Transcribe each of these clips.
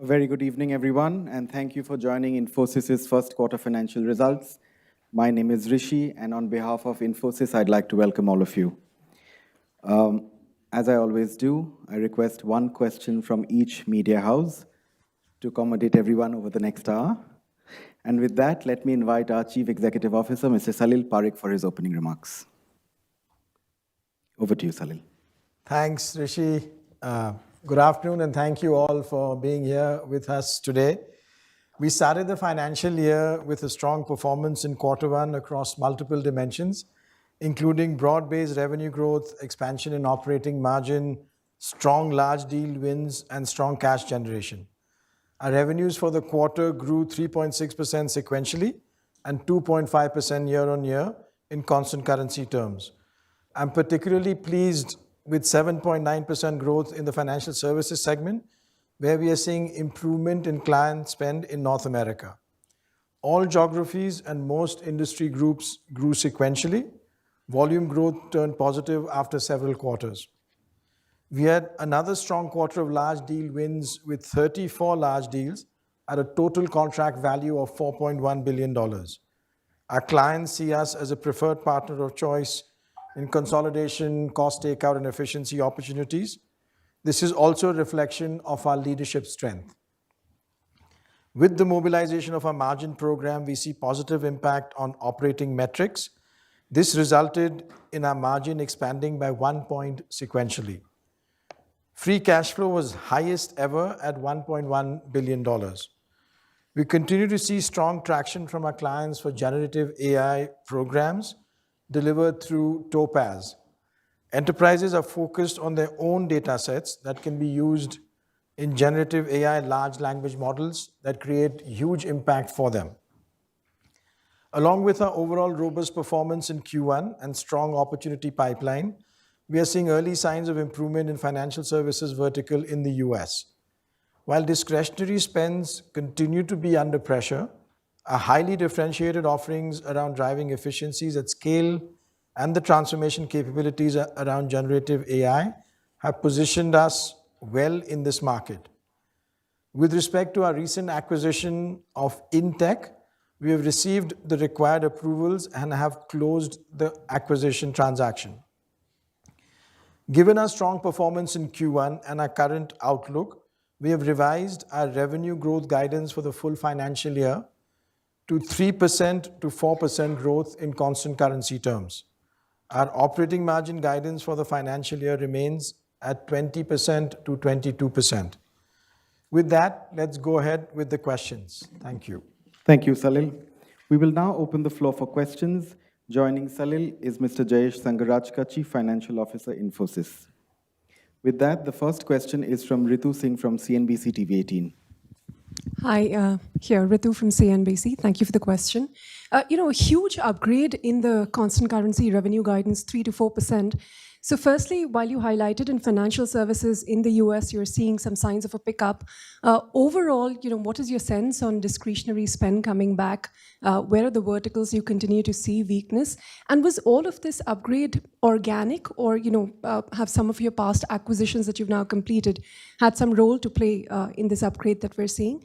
A very good evening, everyone, and thank you for joining Infosys' first quarter financial results. My name is Rishi, and on behalf of Infosys, I'd like to welcome all of you. As I always do, I request one question from each media house to accommodate everyone over the next hour. And with that, let me invite our Chief Executive Officer, Mr. Salil Parekh, for his opening remarks. Over to you, Salil. Thanks, Rishi. Good afternoon, and thank you all for being here with us today. We started the financial year with a strong performance in Q1 across multiple dimensions, including broad-based revenue growth, expansion in operating margin, strong large deal wins, and strong cash generation. Our revenues for the quarter grew 3.6% sequentially and 2.5% year-on-year in constant currency terms. I'm particularly pleased with 7.9% growth in the financial services segment, where we are seeing improvement in client spend in North America. All geographies and most industry groups grew sequentially. Volume growth turned positive after several quarters. We had another strong quarter of large deal wins with 34 large deals at a total contract value of $4.1 billion. Our clients see us as a preferred partner of choice in consolidation, cost takeout, and efficiency opportunities. This is also a reflection of our leadership strength. With the mobilization of our margin program, we see positive impact on operating metrics. This resulted in our margin expanding by 1 point sequentially. Free cash flow was highest ever at $1.1 billion. We continue to see strong traction from our clients for generative AI programs delivered through Topaz. Enterprises are focused on their own data sets that can be used in generative AI large language models that create huge impact for them. Along with our overall robust performance in Q1 and strong opportunity pipeline, we are seeing early signs of improvement in financial services vertical in the US. While discretionary spends continue to be under pressure, our highly differentiated offerings around driving efficiencies at scale and the transformation capabilities around generative AI have positioned us well in this market. With respect to our recent acquisition of Intech, we have received the required approvals and have closed the acquisition transaction. Given our strong performance in Q1 and our current outlook, we have revised our revenue growth guidance for the full financial year to 3% to 4% growth in constant currency terms. Our operating margin guidance for the financial year remains at 20% to 22%. With that, let's go ahead with the questions. Thank you. Thank you, Salil. We will now open the floor for questions. Joining Salil is Mr. Jayesh Sangharajka, Chief Financial Officer, Infosys. With that, the first question is from Ritu Singh from CNBC TV 18. Hi, here, Ritu from CNBC. Thank you for the question. A huge upgrade in the constant currency revenue guidance, 3 to 4%. So firstly, while you highlighted in financial services in the US, you're seeing some signs of a pickup. Overall, what is your sense on discretionary spend coming back? Where are the verticals you continue to see weakness? And was all of this upgrade organic, or have some of your past acquisitions that you've now completed had some role to play in this upgrade that we're seeing?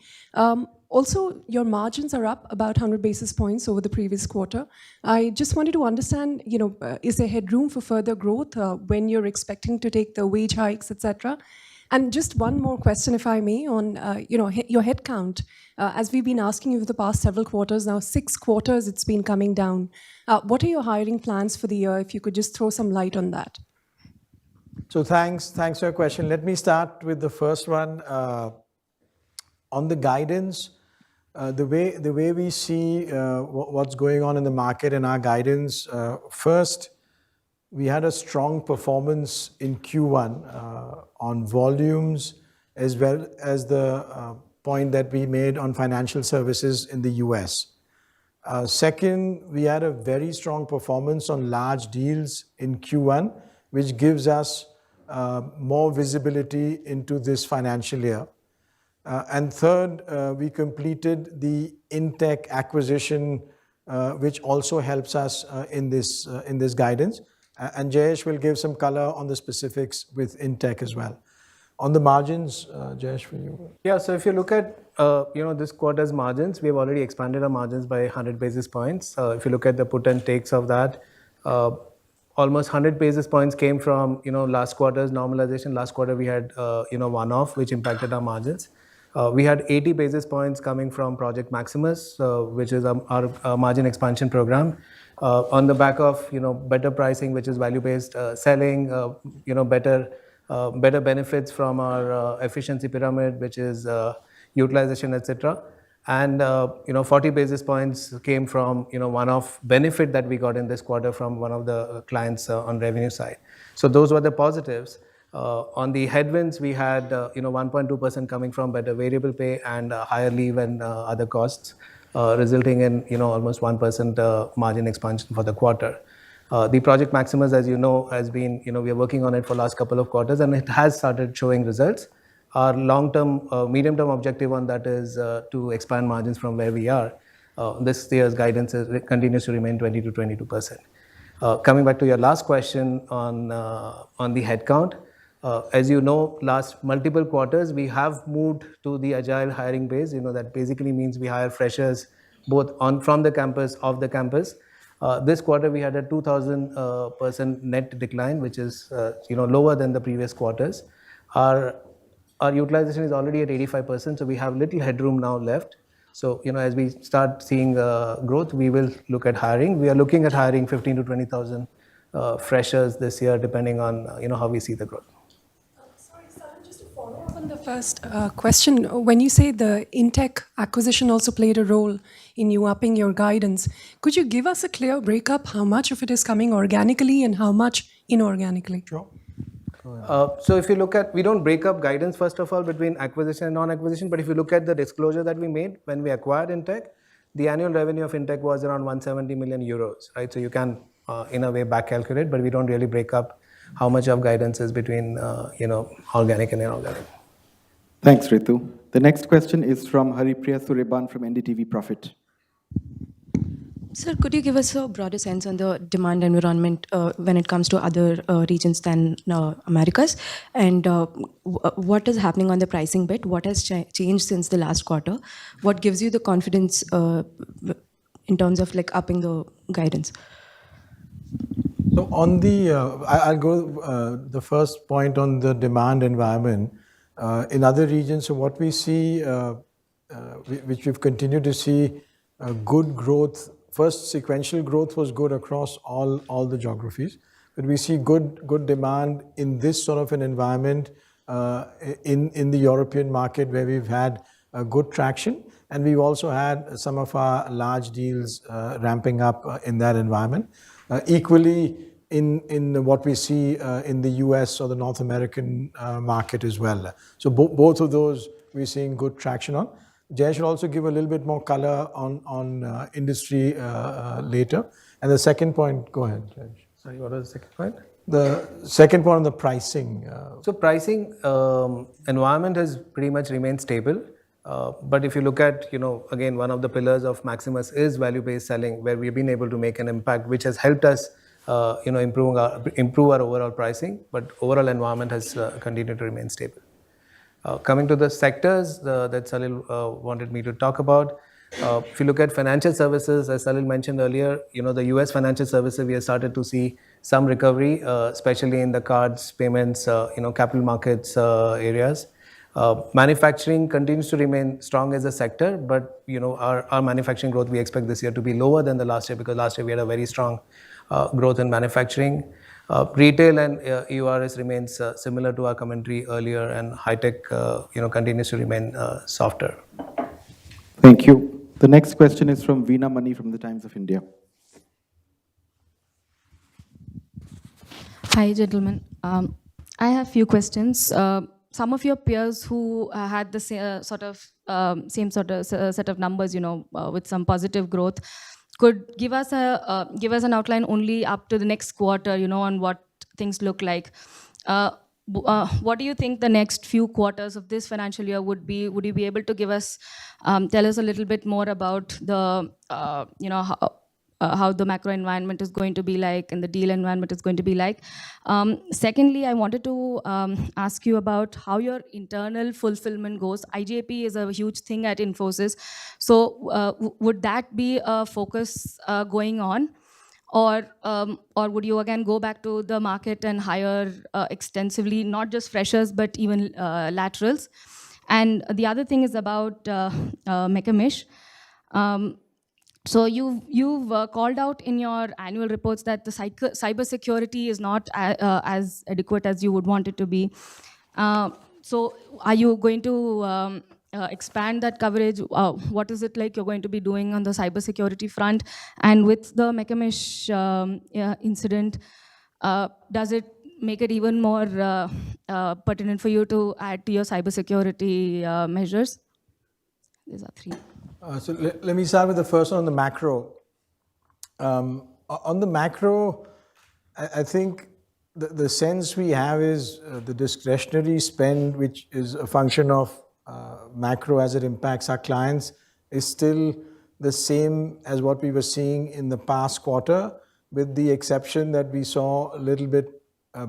Also, your margins are up about 100 basis points over the previous quarter. I just wanted to understand, is there headroom for further growth when you're expecting to take the wage hikes, etc.? And just one more question, if I may, on your headcount. As we've been asking you for the past several quarters, now 6 quarters it's been coming down. What are your hiring plans for the year? If you could just throw some light on that. So thanks for your question. Let me start with the first one. On the guidance, the way we see what's going on in the market and our guidance, first, we had a strong performance in Q1 on volumes, as well as the point that we made on financial services in the US. Second, we had a very strong performance on large deals in Q1, which gives us more visibility into this financial year. And third, we completed the Intech acquisition, which also helps us in this guidance. And Jayesh will give some color on the specifics with Intech as well. On the margins, Jayesh, for you. Yeah, so if you look at this quarter's margins, we have already expanded our margins by 100 basis points. If you look at the put and takes of that, almost 100 basis points came from last quarter's normalization. Last quarter we had one-off which impacted our margins. We had 80 basis points coming from Project Maximus, which is our margin expansion program, on the back of better pricing, which is value-based selling, better benefits from our efficiency pyramid, which is utilization, etc. And 40 basis points came from one-off benefit that we got in this quarter from one of the clients on revenue side. So those were the positives. On the headwinds, we had 1.2% coming from better variable pay and higher leave and other costs, resulting in almost 1% margin expansion for the quarter. The Project Maximus, as you know, has been we are working on it for last couple of quarters, and it has started showing results. Our long-term, medium-term objective on that is to expand margins from where we are. This year's guidance continues to remain 20 to 22%. Coming back to your last question on the headcount, as you know, last multiple quarters we have moved to the agile hiring base. That basically means we hire freshers both from the campus, off the campus. This quarter we had a 2,000% net decline, which is lower than the previous quarters. Our utilization is already at 85%, so we have little headroom now left. So as we start seeing growth, we will look at hiring. We are looking at hiring 15 to 20,000 freshers this year, depending on how we see the growth. Sorry, Salil, just to follow up on the first question. When you say the Intech acquisition also played a role in you upping your guidance, could you give us a clear breakup? How much of it is coming organically and how much inorganically? Sure. So if you look at, we don't break up guidance, first of all, between acquisition and non-acquisition, but if you look at the disclosure that we made when we acquired Intech, the annual revenue of Intech was around 170 million euros, right? So you can, in a way, back calculate, but we don't really break up how much of guidance is between, organic and inorganic. Thanks, Ritu. The next question is from Haripriya Sureban from NDTV Profit. Sir, could you give us a broader sense on the demand environment when it comes to other regions than Americas? And what is happening on the pricing bit? What has changed since the last quarter? What gives you the confidence in terms of upping the guidance? So on the, I'll go the first point on the demand environment. In other regions, so what we see, which we've continued to see, good growth. First, sequential growth was good across all the geographies, but we see good demand in this sort of an environment in the European market where we've had good traction, and we've also had some of our large deals ramping up in that environment. Equally, in what we see in the US or the North American market as well. So both of those we're seeing good traction on. Jay should also give a little bit more color on industry later. And the second point, go ahead, Jay. Sorry, what was the second point? The second point on the pricing. So pricing environment has pretty much remained stable. But if you look at, again, one of the pillars of Maximus is value-based selling, where we've been able to make an impact, which has helped us, improve our overall pricing. But overall environment has continued to remain stable. Coming to the sectors that Salil wanted me to talk about, if you look at financial services, as Salil mentioned earlier, the US financial services, we have started to see some recovery, especially in the cards, payments, capital markets areas. Manufacturing continues to remain strong as a sector, but our manufacturing growth we expect this year to be lower than the last year, because last year we had a very strong growth in manufacturing. Retail and EURS remains similar to our commentary earlier, and high tech continues to remain softer. Thank you. The next question is from Veena Mani from the Times of India. Hi, gentlemen. I have few questions. Some of your peers who had the same sort of set of numbers, with some positive growth, could give us an outline only up to the next quarter, on what things look like. What do you think the next few quarters of this financial year would be? Would you be able to give us, tell us a little bit more about the, how the macro environment is going to be like and the deal environment is going to be like. Secondly, I wanted to ask you about how your internal fulfillment goes. IJP is a huge thing at Infosys. So would that be a focus going on? Or would you again go back to the market and hire extensively, not just freshers, but even laterals? And the other thing is about Mekamish. So you've called out in your annual reports that the cybersecurity is not as adequate as you would want it to be. So are you going to expand that coverage? What is it like you're going to be doing on the cybersecurity front? And with the Mekamish incident, does it make it even more pertinent for you to add to your cybersecurity measures? These are three. So let me start with the first one on the macro. On the macro, I think the sense we have is the discretionary spend, which is a function of macro as it impacts our clients, is still the same as what we were seeing in the past quarter, with the exception that we saw a little bit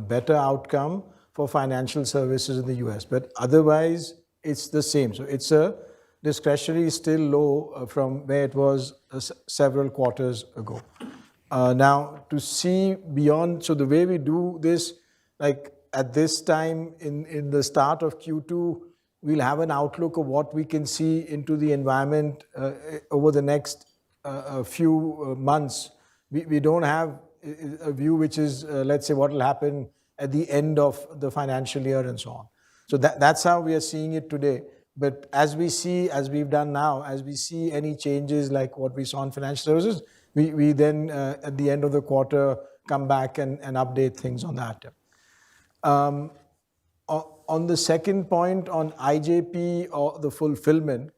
better outcome for financial services in the US. But otherwise, it's the same. So it's a discretionary is still low from where it was several quarters ago. Now, to see beyond, so the way we do this, like at this time in the start of Q2, we'll have an outlook of what we can see into the environment over the next few months. We don't have a view which is, let's say, what will happen at the end of the financial year and so on. So that's how we are seeing it today. But as we see, as we've done now, as we see any changes like what we saw in financial services, we then at the end of the quarter come back and update things on that. On the second point on IJP or the fulfillment,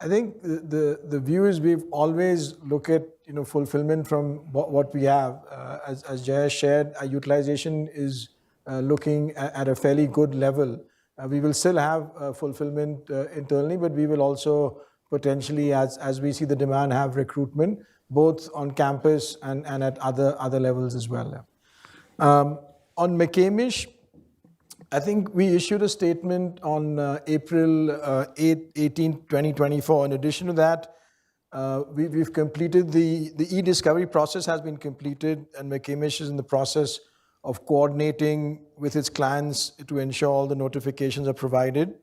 I think the view is we've always look at fulfillment from what we have. As Jayesh shared, our utilization is looking at a fairly good level. We will still have fulfillment internally, but we will also potentially, as we see the demand, have recruitment both on campus and at other levels as well. On Mekamish, I think we issued a statement on April 18, 2024. In addition to that, we've completed the e-discovery process has been completed, and Mekamish is in the process of coordinating with its clients to ensure all the notifications are provided.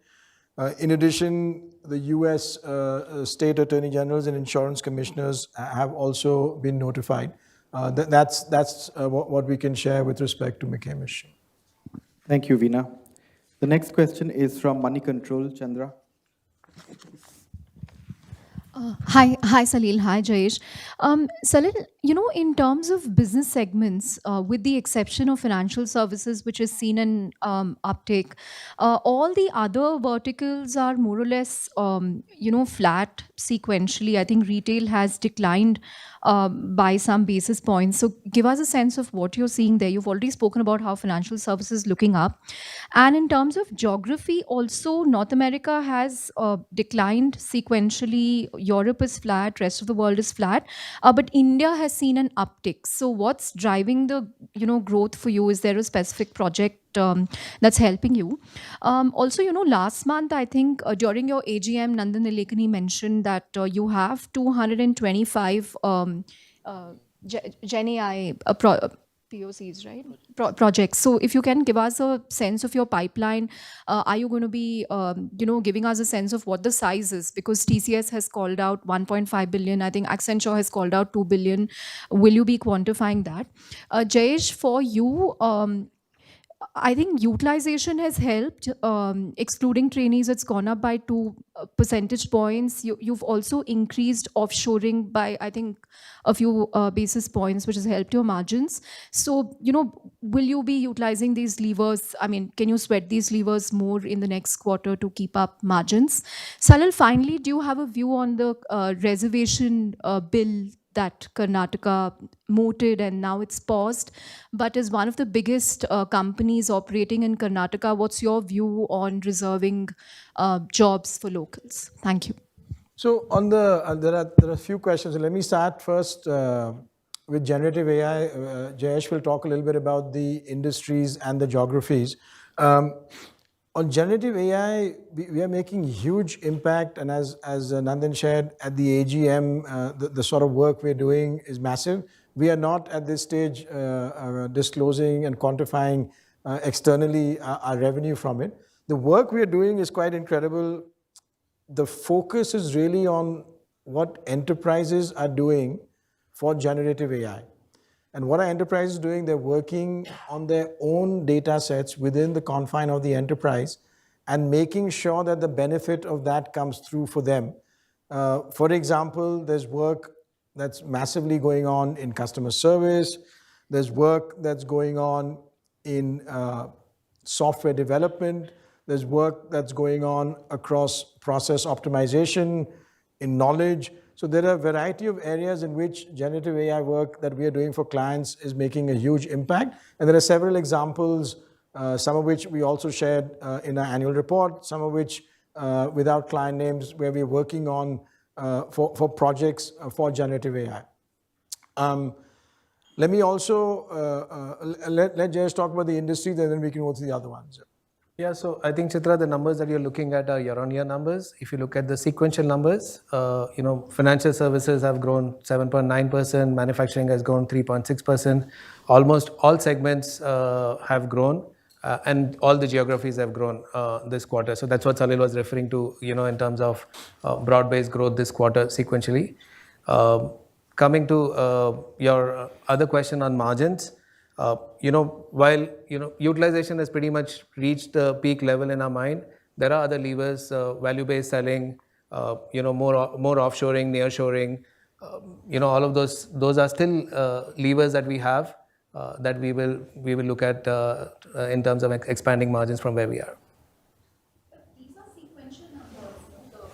In addition, the US state attorney generals and insurance commissioners have also been notified. That's what we can share with respect to Mekamish. Thank you, Veena. The next question is from Money Control, Chandra. Hi, Salil. Hi, Jayesh. Salil, in terms of business segments, with the exception of financial services, which has seen an uptake, all the other verticals are more or less, flat sequentially. I think retail has declined by some basis points. So give us a sense of what you're seeing there. You've already spoken about how financial services is looking up. And in terms of geography, also North America has declined sequentially. Europe is flat, rest of the world is flat. But India has seen an uptick. So what's driving the growth for you? Is there a specific project that's helping you? Also, last month, I think during your AGM, Nandan Nilekani mentioned that you have 225 Gen AI POCs, right? Projects. So if you can give us a sense of your pipeline, are you going to be, giving us a sense of what the size is? Because TCS has called out 1.5 billion. I think Accenture has called out 2 billion. Will you be quantifying that? Jayesh, for you, I think utilization has helped. Excluding trainees, it's gone up by 2 percentage points. You've also increased offshoring by, I think, a few basis points, which has helped your margins. So, will you be utilizing these levers? I mean, can you sweat these levers more in the next quarter to keep up margins? Salil, finally, do you have a view on the reservation bill that Karnataka mooted and now it's paused, but is one of the biggest companies operating in Karnataka? What's your view on reserving jobs for locals? Thank you. So there are a few questions. Let me start first with generative AI. Jayesh will talk a little bit about the industries and the geographies. On generative AI, we are making huge impact, and as Nandan shared at the AGM, the sort of work we're doing is massive. We are not at this stage disclosing and quantifying externally our revenue from it. The work we are doing is quite incredible. The focus is really on what enterprises are doing for generative AI. And what are enterprises doing? They're working on their own data sets within the confine of the enterprise and making sure that the benefit of that comes through for them. For example, there's work that's massively going on in customer service. There's work that's going on in software development. There's work that's going on across process optimization, in knowledge. So there are a variety of areas in which generative AI work that we are doing for clients is making a huge impact. And there are several examples, some of which we also shared in our annual report, some of which without client names, where we're working on for projects for generative AI. Let me also let Jayesh talk about the industry, then we can go to the other ones. Yeah, so I think, Chitra, the numbers that you're looking at are year-on-year numbers. If you look at the sequential numbers, financial services have grown 7.9%, manufacturing has grown 3.6%. Almost all segments have grown, and all the geographies have grown this quarter. So that's what Salil was referring to, in terms of broad-based growth this quarter sequentially. Coming to your other question on margins, while utilization has pretty much reached the peak level in our mind, there are other levers, value-based selling, more offshoring, nearshoring, all of those are still levers that we have that we will look at in terms of expanding margins from where we are. These are sequential numbers,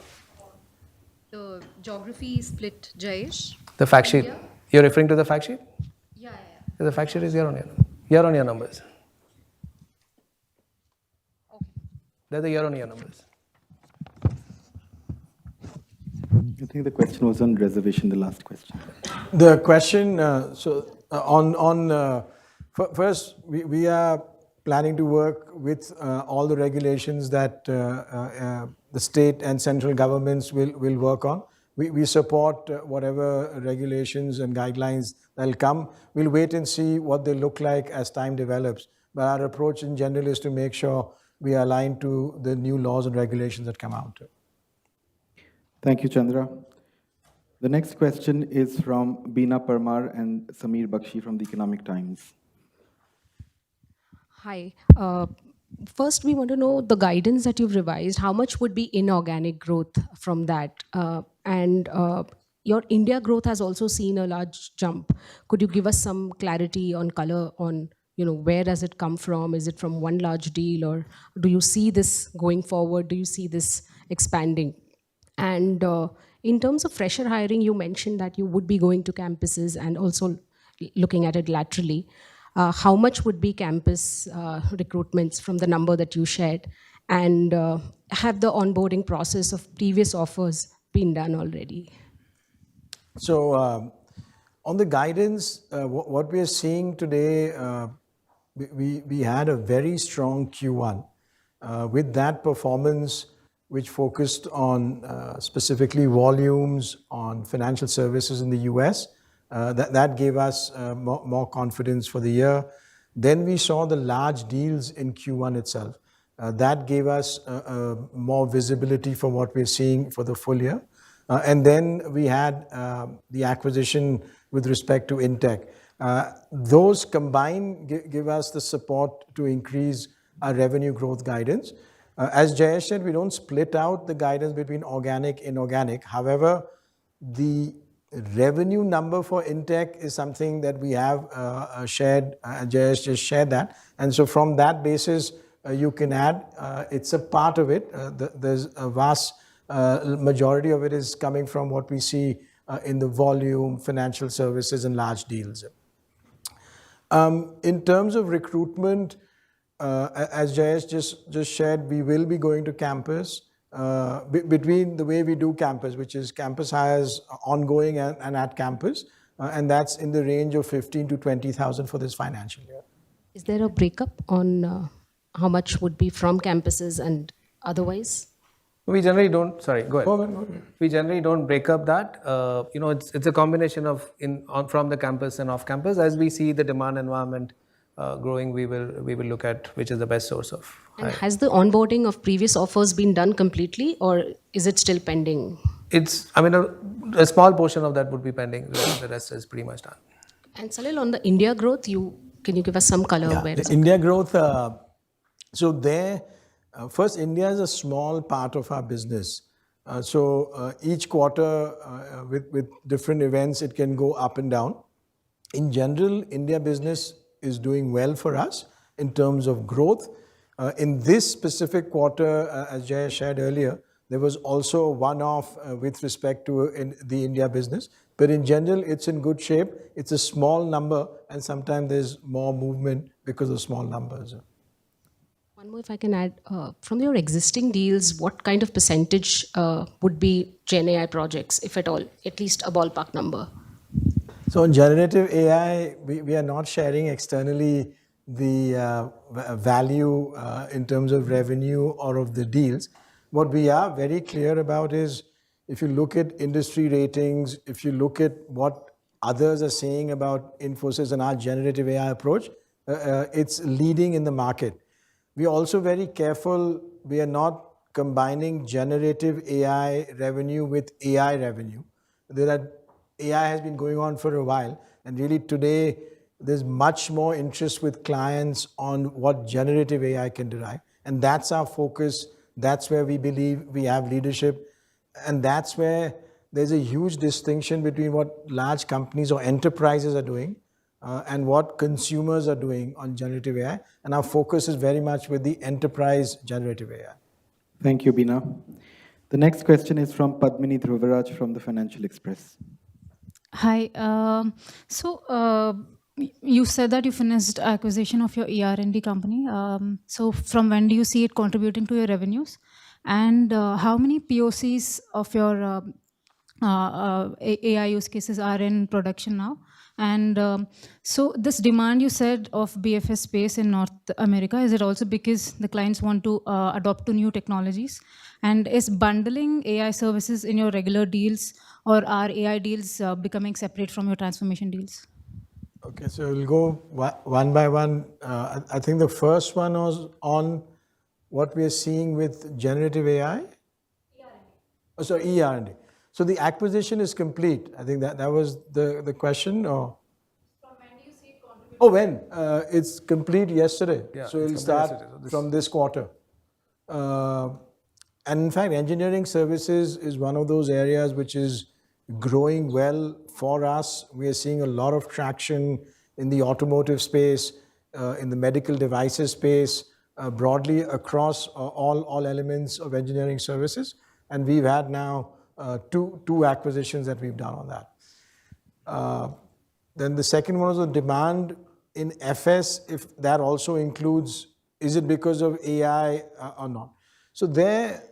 the geography split, Jayesh. The fact sheet. You're referring to the fact sheet? Yeah. The fact sheet is year-on-year numbers. Okay. They're the year-on-year numbers. I think the question was on reservation, the last question. The question, first, we are planning to work with all the regulations that the state and central governments will work on. We support whatever regulations and guidelines that'll come. We'll wait and see what they look like as time develops. But our approach in general is to make sure we are aligned to the new laws and regulations that come out. Thank you, Chandra. The next question is from Beena Parmar and Samir Bakshi from the Economic Times. Hi. First, we want to know the guidance that you've revised. How much would be inorganic growth from that? And your India growth has also seen a large jump. Could you give us some clarity on color on, where does it come from? Is it from one large deal, or do you see this going forward? Do you see this expanding? And in terms of fresher hiring, you mentioned that you would be going to campuses and also looking at it laterally. How much would be campus recruitments from the number that you shared? And have the onboarding process of previous offers been done already? So on the guidance, what we are seeing today, we had a very strong Q1. With that performance, which focused on specifically volumes on financial services in the US, that gave us more confidence for the year. Then we saw the large deals in Q1 itself. That gave us more visibility for what we're seeing for the full year. And then we had the acquisition with respect to Intech. Those combined give us the support to increase our revenue growth guidance. As Jayesh said, we don't split out the guidance between organic and inorganic. However, the revenue number for Intech is something that we have shared. Jayesh just shared that. And so from that basis, you can add, it's a part of it. There's a vast majority of it is coming from what we see in the volume, financial services, and large deals. In terms of recruitment, as Jayesh just shared, we will be going to campus. between the way we do campus, which is campus hires ongoing and at campus, and that's in the range of 15 to 20,000 for this financial year. Is there a breakup on how much would be from campuses and otherwise? We generally don't. Sorry, go ahead. Go ahead. We generally don't break up that. It's a combination of from the campus and off campus. As we see the demand environment growing, we will look at which is the best source of. And has the onboarding of previous offers been done completely, or is it still pending? A small portion of that would be pending. The rest is pretty much done. And Salil, on the India growth, can you give us some color? Yeah, where the India growth. So there, first, India is a small part of our business. Each quarter, with different events, it can go up and down. In general, India business is doing well for us in terms of growth. In this specific quarter, as Jay shared earlier, there was also a one-off with respect to the India business. But in general, it's in good shape. It's a small number, and sometimes there's more movement because of small numbers. One more, if I can add, from your existing deals, what kind of percentage would be Gen AI projects, if at all, at least a ballpark number? So in generative AI, we are not sharing externally the value in terms of revenue or of the deals. What we are very clear about is, if you look at industry ratings, if you look at what others are saying about Infosys and our generative AI approach, it's leading in the market. We are also very careful. We are not combining generative AI revenue with AI revenue. AI has been going on for a while, and really today there's much more interest with clients on what generative AI can derive, and that's our focus. That's where we believe we have leadership, and that's where there's a huge distinction between what large companies or enterprises are doing and what consumers are doing on generative AI, and our focus is very much with the enterprise generative AI. Thank you, Bina. The next question is from Padmini Dhruvaraj from the Financial Express. Hi. You said that you finished acquisition of your ER&D company. So from when do you see it contributing to your revenues? And how many POCs of your AI use cases are in production now? And so this demand you said of BFS space in North America, is it also because the clients want to adopt to new technologies? And is bundling AI services in your regular deals, or are AI deals becoming separate from your transformation deals? Okay, so we'll go one by one. I think the first one was on what we are seeing with generative AI. ER&D. Oh, sorry, ER&D. So the acquisition is complete. I think that was the question. Or? From when do you see it contributing? Oh, when? It's complete yesterday. Yeah, so it'll start from this quarter. And in fact, engineering services is one of those areas which is growing well for us. We are seeing a lot of traction in the automotive space, in the medical devices space, broadly across all elements of engineering services. And we've had now two acquisitions that we've done on that. Then the second one was the demand in FS, if that also includes, is it because of AI or not? So there,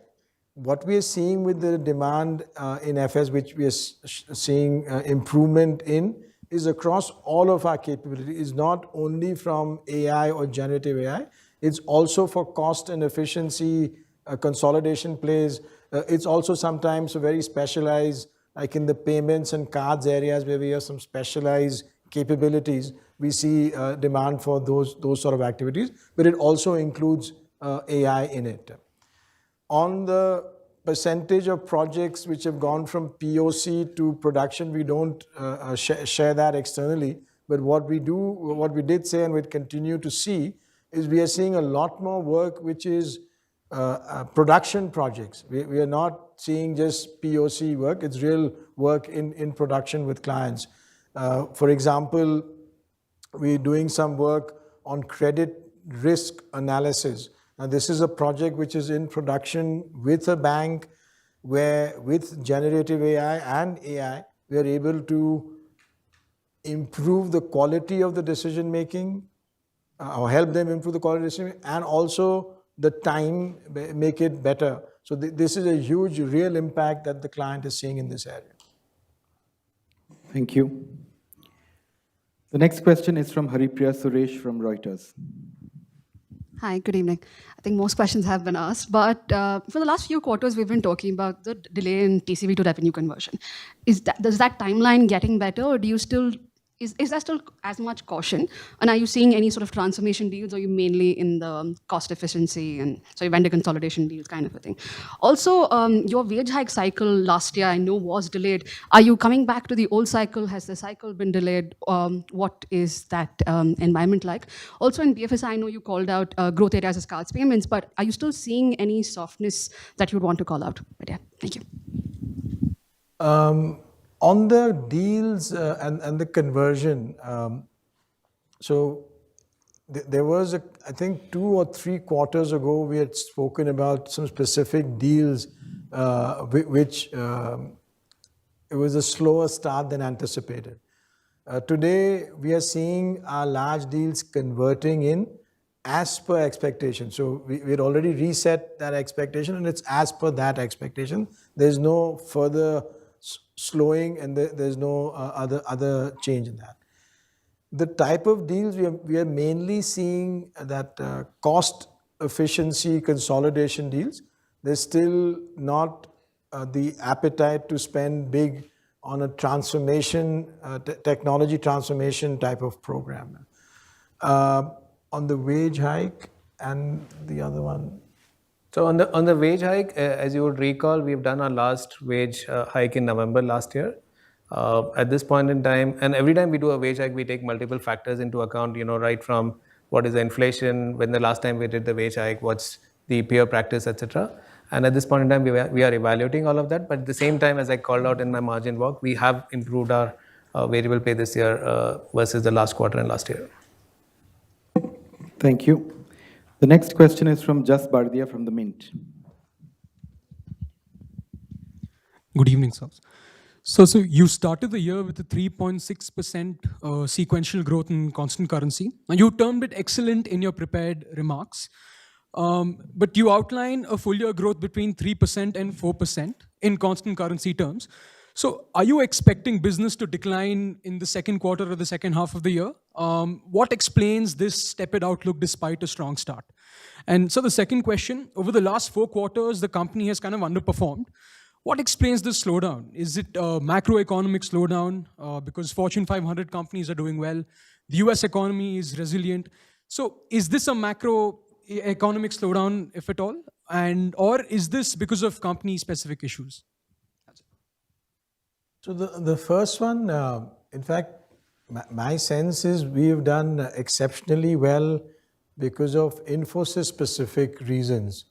what we are seeing with the demand in FS, which we are seeing improvement in, is across all of our capabilities. It's not only from AI or generative AI, it's also for cost and efficiency, consolidation plays. It's also sometimes very specialized, like in the payments and cards areas where we have some specialized capabilities. We see demand for those sort of activities, but it also includes AI in it. On the percentage of projects which have gone from POC to production, we don't share that externally. But what we did say and we continue to see is we are seeing a lot more work which is production projects. We are not seeing just POC work, it's real work in production with clients. For example, we're doing some work on credit risk analysis. Now, this is a project which is in production with a bank where with generative AI and AI, we are able to improve the quality of the decision making or help them improve the quality of decision making, and also the time, make it better. So this is a huge real impact that the client is seeing in this area. Thank you. The next question is from Haripriya Suresh from Reuters. Hi, good evening. I think most questions have been asked, but for the last few quarters, we've been talking about the delay in TCV to revenue conversion. Is that timeline getting better, or do you still is there still as much caution? And are you seeing any sort of transformation deals, or are you mainly in the cost efficiency and vendor consolidation deals kind of a thing? Also, your wage hike cycle last year, I know, was delayed. Are you coming back to the old cycle? Has the cycle been delayed? What is that environment like? Also, in BFS, I know you called out growth areas as cards payments, but are you still seeing any softness that you'd want to call out? But yeah, thank you. On the deals and the conversion, there was, I think 2 or 3 quarters ago, we had spoken about some specific deals which it was a slower start than anticipated. Today, we are seeing our large deals converting in as per expectation. So we had already reset that expectation, and it's as per that expectation. There's no further slowing, and there's no other change in that. The type of deals we are mainly seeing that cost efficiency consolidation deals. There's still not the appetite to spend big on a transformation, technology transformation type of program. On the wage hike and the other one. So on the wage hike, as you would recall, we've done our last wage hike in November last year. At this point in time, and every time we do a wage hike, we take multiple factors into account, right from what is the inflation, when the last time we did the wage hike, what's the peer practice, etc. And at this point in time, we are evaluating all of that. But at the same time, as I called out in my margin walk, we have improved our variable pay this year versus the last quarter and last year. Thank you. The next question is from Jas Bardia from the Mint. Good evening, sir. So you started the year with a 3.6% sequential growth in constant currency. And you termed it excellent in your prepared remarks. But you outline a full year growth between 3% and 4% in constant currency terms. So are you expecting business to decline in the second quarter or the second half of the year? What explains this tepid outlook despite a strong start? And so the second question, over the last 4 quarters, the company has kind of underperformed. What explains this slowdown? Is it a macroeconomic slowdown because Fortune 500 companies are doing well? The US economy is resilient. So is this a macroeconomic slowdown, if at all? Or is this because of company-specific issues? So the first one, in fact, my sense is we have done exceptionally well because of Infosys-specific reasons.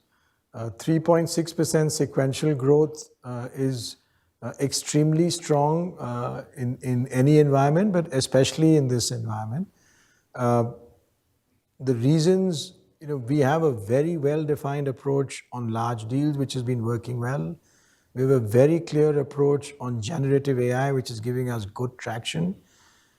3.6% sequential growth is extremely strong in any environment, but especially in this environment. The reasons, we have a very well-defined approach on large deals, which has been working well. We have a very clear approach on generative AI, which is giving us good traction.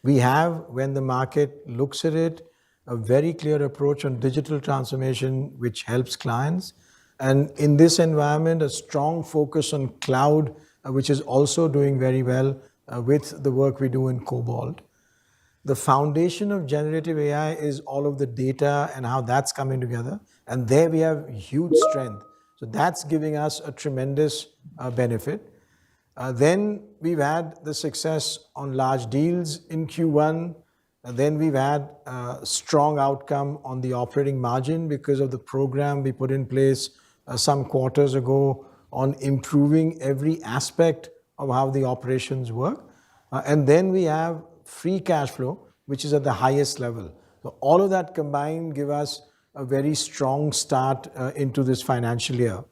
We have, when the market looks at it, a very clear approach on digital transformation, which helps clients. And in this environment, a strong focus on cloud, which is also doing very well with the work we do in Cobalt. The foundation of generative AI is all of the data and how that's coming together. And there we have huge strength. So that's giving us a tremendous benefit. Then we've had the success on large deals in Q1. Then we've had a strong outcome on the operating margin because of the program we put in place some quarters ago on improving every aspect of how the operations work. And then we have free cash flow, which is at the highest level. So all of that combined give us a very strong start into this financial year.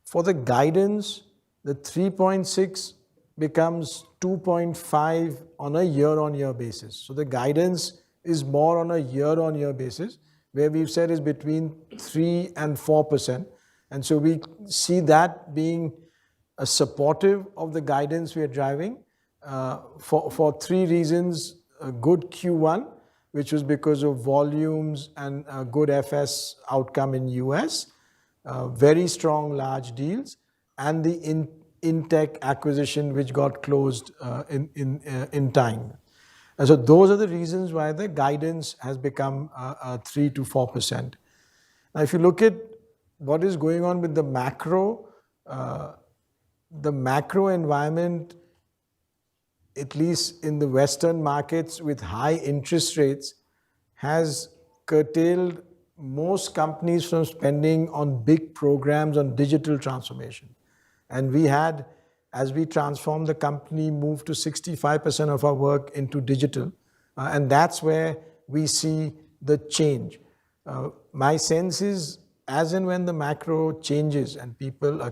For the guidance, the 3.6 becomes 2.5 on a year-on-year basis. So the guidance is more on a year-on-year basis, where we've said is between 3 and 4%. And so we see that being a supportive of the guidance we are driving for 3 reasons. A good Q1, which was because of volumes and a good FS outcome in US. very strong large deals, and the Intech acquisition, which got closed in time. And so those are the reasons why the guidance has become 3 to 4%. Now, if you look at what is going on with the macro environment, at least in the Western markets with high interest rates, has curtailed most companies from spending on big programs on digital transformation. And we had, as we transformed the company, moved to 65% of our work into digital. And that's where we see the change. My sense is, as and when the macro changes and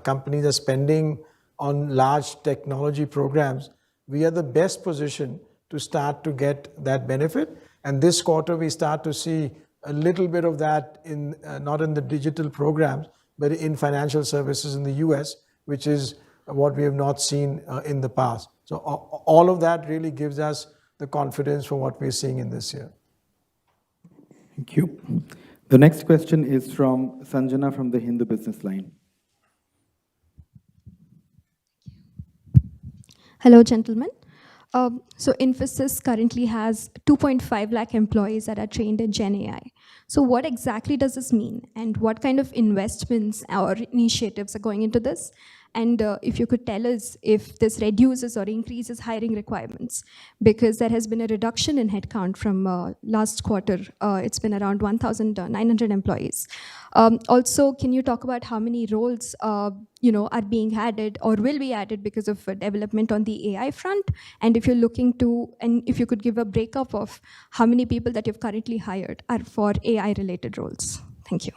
companies are spending on large technology programs, we are the best position to start to get that benefit. And this quarter, we start to see a little bit of that in not in the digital programs, but in financial services in the US, which is what we have not seen in the past. So all of that really gives us the confidence for what we're seeing in this year. Thank you. The next question is from Sanjana from the Hindu Business Line. Hello, gentlemen. So Infosys currently has 2.5 lakh employees that are trained in Gen AI. So what exactly does this mean? And what kind of investments or initiatives are going into this? And if you could tell us if this reduces or increases hiring requirements, because there has been a reduction in headcount from last quarter. It's been around 1,900 employees. Also, can you talk about how many roles are being added or will be added because of development on the AI front? And if you're looking to, and if you could give a breakup of how many people that you've currently hired are for AI-related roles. Thank you.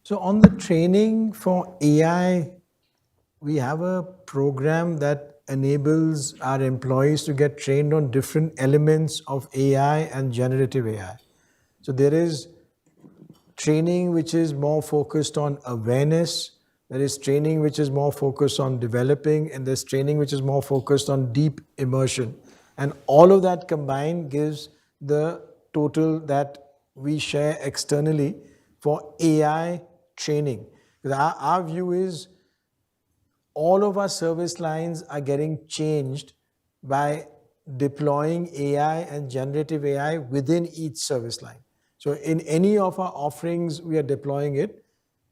So on the training for AI, we have a program that enables our employees to get trained on different elements of AI and generative AI. So there is training which is more focused on awareness, there is training which is more focused on developing, and there's training which is more focused on deep immersion. And all of that combined gives the total that we share externally for AI training. Because our view is all of our service lines are getting changed by deploying AI and generative AI within each service line. So in any of our offerings, we are deploying it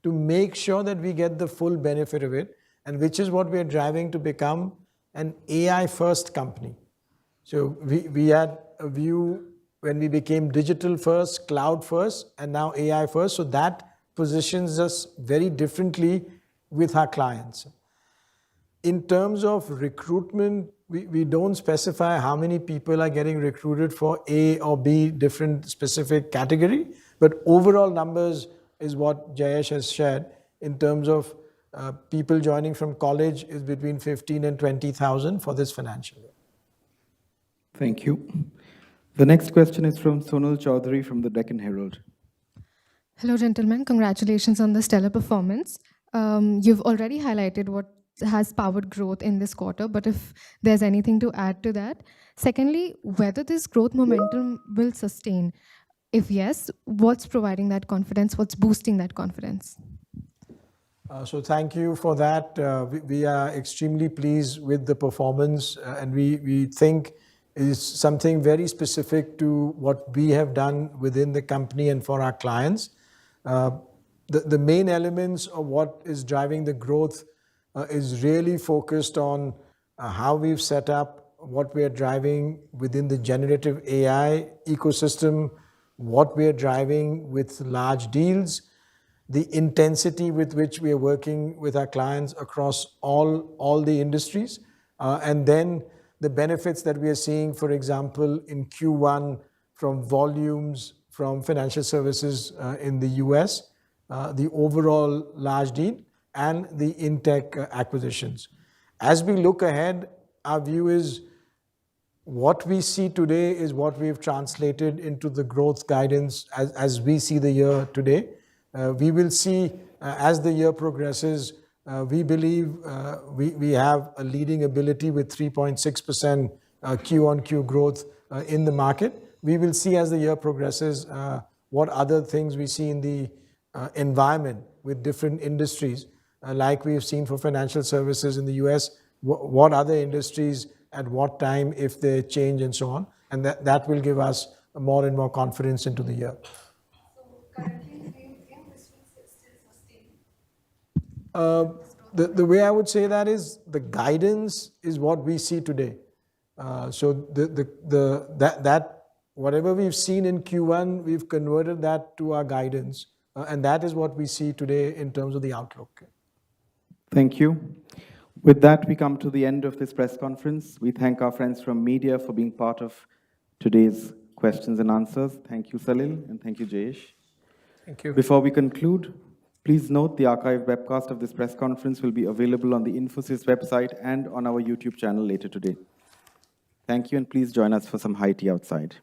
to make sure that we get the full benefit of it, and which is what we are driving to become an AI-first company. So we had a view when we became digital first, cloud first, and now AI first. So that positions us very differently with our clients. In terms of recruitment, we don't specify how many people are getting recruited for A or B different specific category, but overall numbers is what Jayesh has shared in terms of people joining from college is between 15 and 20,000 for this financial year. Thank you. The next question is from Sonal Chaudhary from the Deccan Herald. Hello, gentlemen. Congratulations on the stellar performance. You've already highlighted what has powered growth in this quarter, but if there's anything to add to that. Secondly, whether this growth momentum will sustain. If yes, what's providing that confidence? What's boosting that confidence? So thank you for that. We are extremely pleased with the performance, and we think is something very specific to what we have done within the company and for our clients. The main elements of what is driving the growth is really focused on how we've set up what we are driving within the generative AI ecosystem, what we are driving with large deals, the intensity with which we are working with our clients across all the industries, and then the benefits that we are seeing, for example, in Q1 from volumes from financial services in the US, the overall large deal, and the Intech acquisitions. As we look ahead, our view is what we see today is what we've translated into the growth guidance as we see the year today. We will see as the year progresses, we believe we have a leading ability with 3.6% Q-on-Q growth in the market. We will see as the year progresses what other things we see in the environment with different industries, like we've seen for financial services in the US, what other industries at what time, if they change and so on. And that will give us more and more confidence into the year. The way I would say that is the guidance is what we see today. So that whatever we've seen in Q1, we've converted that to our guidance, and that is what we see today in terms of the outlook. Thank you. With that, we come to the end of this press conference. We thank our friends from media for being part of today's questions and answers. Thank you, Salil, and thank you, Jayesh. Thank you. Before we conclude, please note the archived webcast of this press conference will be available on the Infosys website and on our YouTube channel later today. Thank you, and please join us for some high tea outside.